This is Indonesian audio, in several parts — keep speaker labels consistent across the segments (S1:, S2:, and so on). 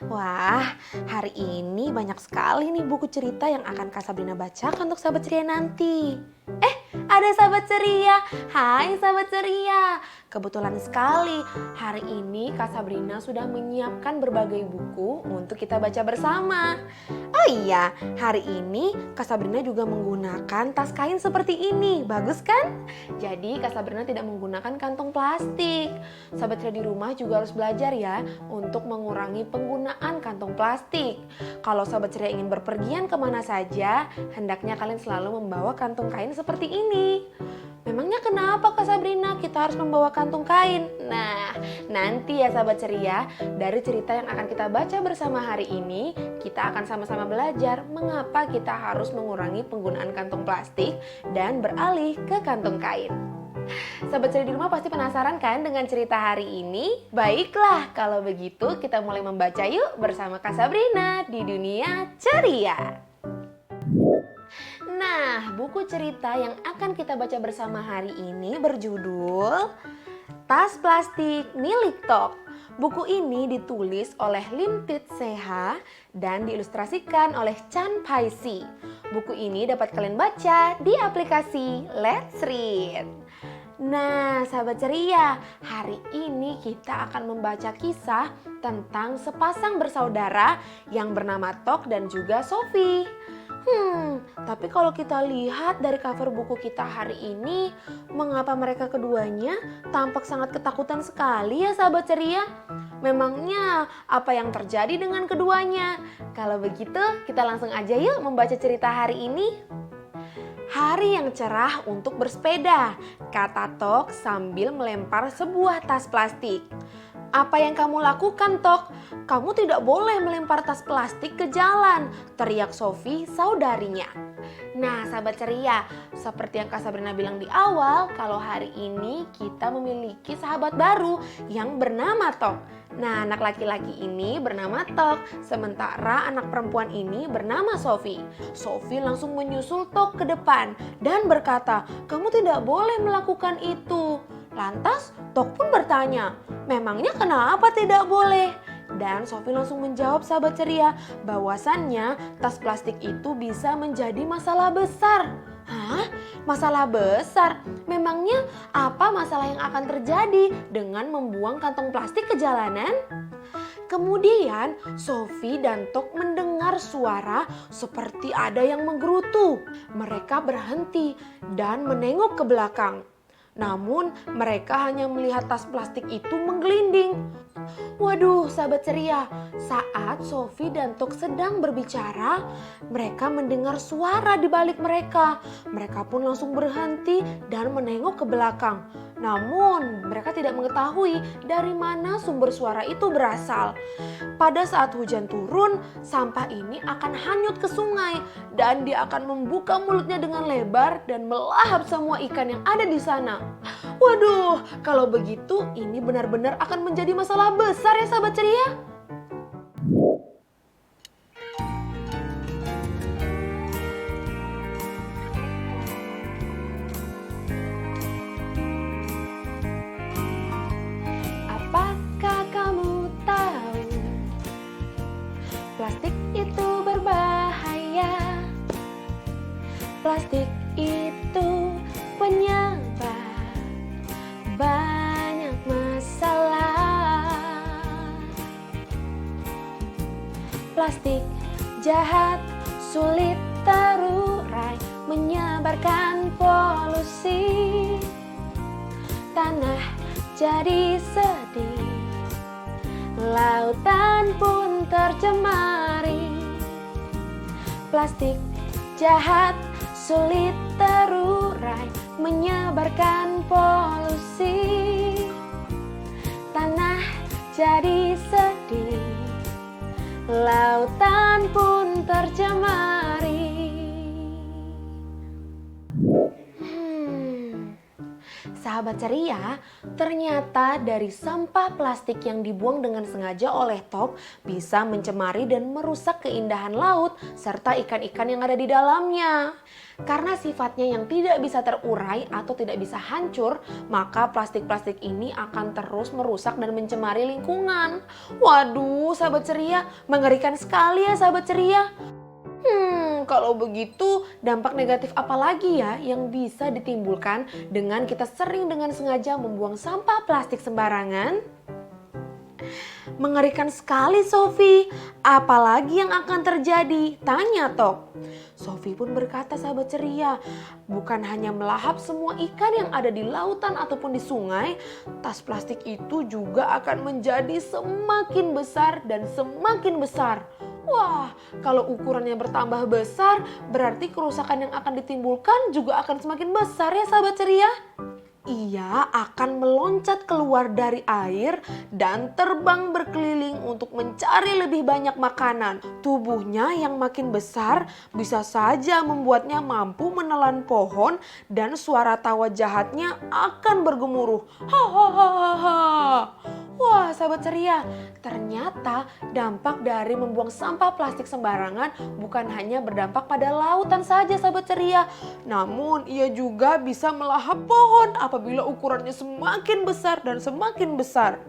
S1: Wah, hari ini banyak sekali nih buku cerita yang akan Kak Sabrina bacakan untuk sahabat ceria nanti. Ada sahabat ceria. Hai sahabat ceria. Kebetulan sekali, hari ini Kak Sabrina sudah menyiapkan berbagai buku untuk kita baca bersama. Oh iya, hari ini Kak Sabrina juga menggunakan tas kain seperti ini. Bagus kan? Jadi Kak Sabrina tidak menggunakan kantong plastik. Sahabat ceria di rumah juga harus belajar ya untuk mengurangi penggunaan kantong plastik. Kalau sahabat ceria ingin berpergian kemana saja, hendaknya kalian selalu membawa kantung kain seperti ini. Memangnya kenapa Kak Sabrina kita harus membawa kantung kain? Nah, nanti ya sahabat ceria, dari cerita yang akan kita baca bersama hari ini, kita akan sama-sama belajar mengapa kita harus mengurangi penggunaan kantong plastik dan beralih ke kantung kain. Sahabat ceria di rumah pasti penasaran kan dengan cerita hari ini? Baiklah, kalau begitu kita mulai membaca yuk bersama Kak Sabrina di Dunia Ceria. Nah, buku cerita yang akan kita baca bersama hari ini berjudul Tas Plastik Milik Tok. Buku ini ditulis oleh Lim Tit Seha dan diilustrasikan oleh Chan Pai Si. Buku ini dapat kalian baca di aplikasi Let's Read. Nah, sahabat ceria, hari ini kita akan membaca kisah tentang sepasang bersaudara yang bernama Tok dan juga Sophie. Tapi kalau kita lihat dari cover buku kita hari ini, mengapa mereka keduanya tampak sangat ketakutan sekali ya sahabat ceria? Memangnya apa yang terjadi dengan keduanya? Kalau begitu, kita langsung aja yuk membaca cerita hari ini. Hari yang cerah untuk bersepeda, kata Tok sambil melempar sebuah tas plastik. Apa yang kamu lakukan, Tok? Kamu tidak boleh melempar tas plastik ke jalan, teriak Sophie saudarinya. Nah, sahabat ceria, seperti yang Kak Sabrina bilang di awal, kalau hari ini kita memiliki sahabat baru yang bernama Tok. Nah, anak laki-laki ini bernama Tok, sementara anak perempuan ini bernama Sophie. Sophie langsung menyusul Tok ke depan dan berkata, "Kamu tidak boleh melakukan itu." Lantas, Tok pun bertanya, "Memangnya kenapa tidak boleh?" Dan Sophie langsung menjawab sahabat ceria, bahwasannya tas plastik itu bisa menjadi masalah besar. Hah? Masalah besar? Memangnya apa masalah yang akan terjadi dengan membuang kantong plastik ke jalanan? Kemudian Sophie dan Tok mendengar suara seperti ada yang menggerutu. Mereka berhenti dan menengok ke belakang. Namun mereka hanya melihat tas plastik itu menggelinding. Waduh sahabat ceria, saat Sophie dan Tok sedang berbicara, mereka mendengar suara di balik mereka. Mereka pun langsung berhenti dan menengok ke belakang. Namun mereka tidak mengetahui dari mana sumber suara itu berasal. Pada saat hujan turun, sampah ini akan hanyut ke sungai dan dia akan membuka mulutnya dengan lebar dan melahap semua ikan yang ada di sana. Waduh, kalau begitu ini benar-benar akan menjadi masalah besar ya sahabat ceria. Apakah kamu tahu plastik itu berbahaya? Plastik itu penyebab banyak masalah. Plastik jahat, sulit terurai, menyebarkan polusi. Tanah jadi sedih, lautan pun tercemari. Plastik jahat, sulit terurai, menyebarkan polusi. Tanah jadi sedih, lautan pun tercemari. Sahabat ceria, ternyata dari sampah plastik yang dibuang dengan sengaja oleh Tok bisa mencemari dan merusak keindahan laut serta ikan-ikan yang ada di dalamnya. Karena sifatnya yang tidak bisa terurai atau tidak bisa hancur, maka plastik-plastik ini akan terus merusak dan mencemari lingkungan. Waduh, sahabat ceria, mengerikan sekali ya sahabat ceria. Kalau begitu dampak negatif apa lagi ya yang bisa ditimbulkan dengan kita sering dengan sengaja membuang sampah plastik sembarangan? Mengerikan sekali Sofi, apalagi yang akan terjadi? Tanya Tok. Sofi pun berkata sahabat ceria, bukan hanya melahap semua ikan yang ada di lautan ataupun di sungai, tas plastik itu juga akan menjadi semakin besar dan semakin besar. Wah, kalau ukurannya bertambah besar, berarti kerusakan yang akan ditimbulkan juga akan semakin besar ya sahabat ceria. Ia akan meloncat keluar dari air dan terbang berkeliling untuk mencari lebih banyak makanan. Tubuhnya yang makin besar bisa saja membuatnya mampu menelan pohon dan suara tawa jahatnya akan bergemuruh. Hahaha. Wah sahabat ceria, ternyata dampak dari membuang sampah plastik sembarangan bukan hanya berdampak pada lautan saja sahabat ceria. Namun ia juga bisa melahap pohon apabila ukurannya semakin besar dan semakin besar.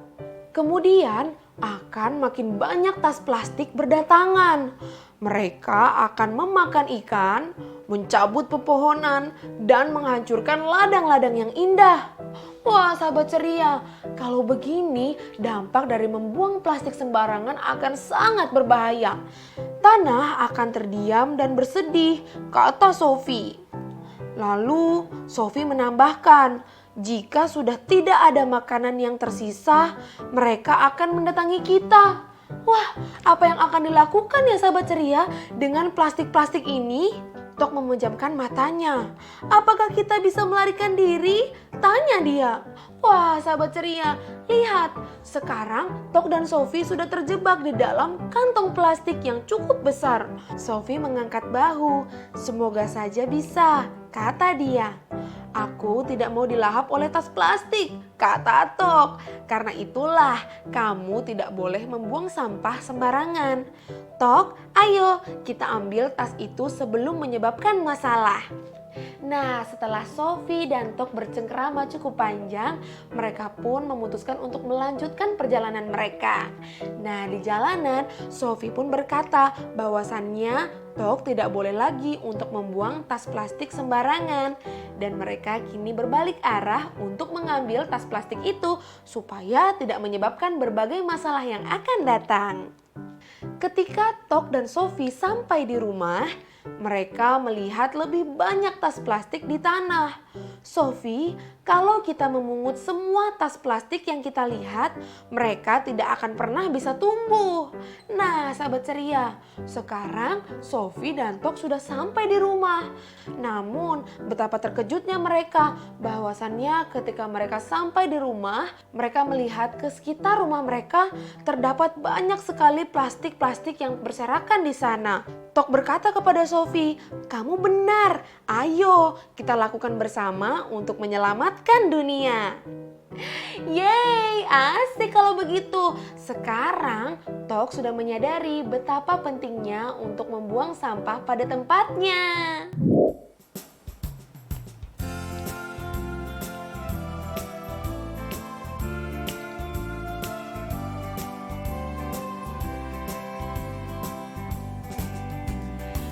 S1: Kemudian akan makin banyak tas plastik berdatangan. Mereka akan memakan ikan, mencabut pepohonan, dan menghancurkan ladang-ladang yang indah. Wah sahabat ceria, kalau begini dampak dari membuang plastik sembarangan akan sangat berbahaya. Tanah akan terdiam dan bersedih, kata Sofi. Lalu Sofi menambahkan, jika sudah tidak ada makanan yang tersisa, mereka akan mendatangi kita. Wah, apa yang akan dilakukan ya sahabat ceria dengan plastik-plastik ini? Tok memejamkan matanya. Apakah kita bisa melarikan diri? Tanya dia. Wah sahabat ceria, lihat. Sekarang Tok dan Sofi sudah terjebak di dalam kantong plastik yang cukup besar. Sofi mengangkat bahu. Semoga saja bisa, kata dia. Aku tidak mau dilahap oleh tas plastik, kata Tok. Karena itulah kamu tidak boleh membuang sampah sembarangan. Tok, ayo kita ambil tas itu sebelum menyebabkan masalah. Nah, setelah Sofi dan Tok bercengkerama cukup panjang, mereka pun memutuskan untuk melanjutkan perjalanan mereka. Nah, di jalanan Sofi pun berkata bahwasannya Tok tidak boleh lagi untuk membuang tas plastik sembarangan. Dan mereka kini berbalik arah untuk mengambil tas plastik itu supaya tidak menyebabkan berbagai masalah yang akan datang. Ketika Tok dan Sofi sampai di rumah, mereka melihat lebih banyak tas plastik di tanah. Sofi, kalau kita memungut semua tas plastik yang kita lihat, mereka tidak akan pernah bisa tumbuh. Nah, sahabat ceria, sekarang Sofi dan Tok sudah sampai di rumah. Namun, betapa terkejutnya mereka bahwasannya ketika mereka sampai di rumah, mereka melihat ke sekitar rumah mereka terdapat banyak sekali plastik-plastik yang berserakan di sana. Tok berkata kepada Sofi, kamu benar, ayo kita lakukan bersama untuk menyelamatkan dunia. Yeay, asik kalau begitu. Sekarang Tok sudah menyadari betapa pentingnya untuk membuang sampah pada tempatnya.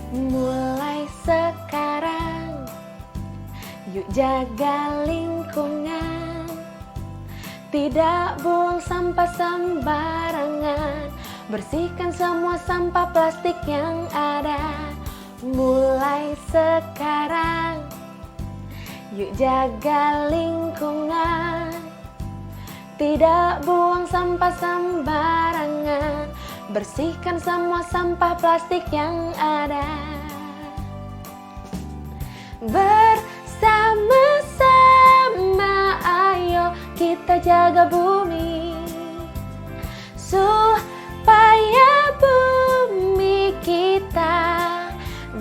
S1: Mulai sekarang, yuk jaga lingkungan. Tidak buang sampah sembarangan. Bersihkan semua sampah plastik yang ada. Mulai sekarang, yuk jaga lingkungan. Tidak buang sampah sembarangan. Bersihkan semua sampah plastik yang ada. Bersama-sama ayo kita jaga bumi, supaya bumi kita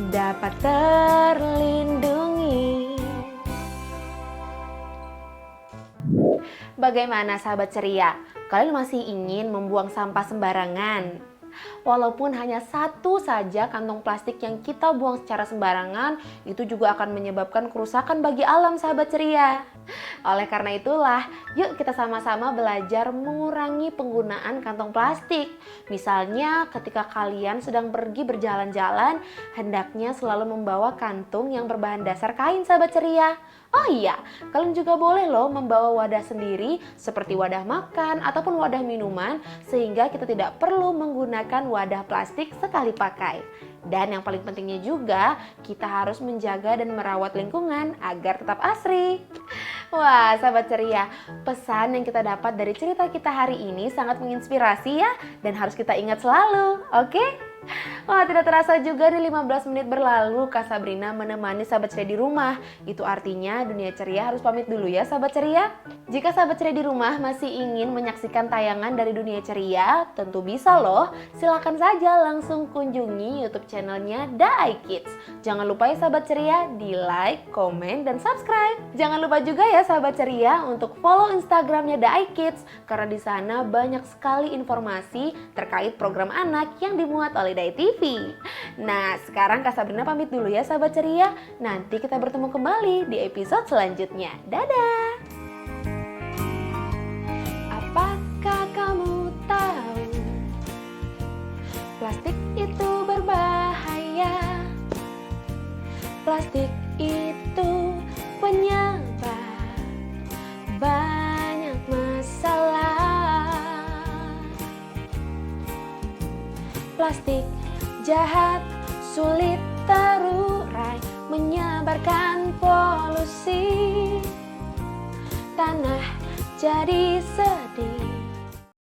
S1: dapat terlindungi. Bagaimana sahabat ceria? Kalian masih ingin membuang sampah sembarangan? Walaupun hanya satu saja kantong plastik yang kita buang secara sembarangan, itu juga akan menyebabkan kerusakan bagi alam sahabat ceria. Oleh karena itulah, yuk kita sama-sama belajar mengurangi penggunaan kantong plastik. Misalnya ketika kalian sedang pergi berjalan-jalan, hendaknya selalu membawa kantung yang berbahan dasar kain sahabat ceria. Oh iya, kalian juga boleh loh membawa wadah sendiri seperti wadah makan ataupun wadah minuman sehingga kita tidak perlu menggunakan wadah plastik sekali pakai. Dan yang paling pentingnya juga, kita harus menjaga dan merawat lingkungan agar tetap asri. Wah, sahabat ceria, pesan yang kita dapat dari cerita kita hari ini sangat menginspirasi ya, dan harus kita ingat selalu, oke? Wah, tidak terasa juga nih 15 menit berlalu Kak Sabrina menemani sahabat ceria di rumah. Itu artinya dunia ceria harus pamit dulu ya sahabat ceria. Jika sahabat ceria di rumah masih ingin menyaksikan tayangan dari dunia ceria, tentu bisa loh. Silakan saja langsung kunjungi YouTube channelnya Da iKids. Jangan lupa ya sahabat ceria di like, komen, dan subscribe. Jangan lupa juga ya sahabat ceria untuk follow Instagramnya Da iKids karena di sana banyak sekali informasi terkait program anak yang dimuat oleh Dai TV. Nah, sekarang Kak Sabrina pamit dulu ya sahabat ceria. Nanti kita bertemu kembali di episode selanjutnya. Dadah! Apakah kamu tahu plastik itu berbahaya? Plastik itu penyebab banyak masalah. Plastik jahat, sulit terurai, menyebarkan polusi. Tanah jadi sedih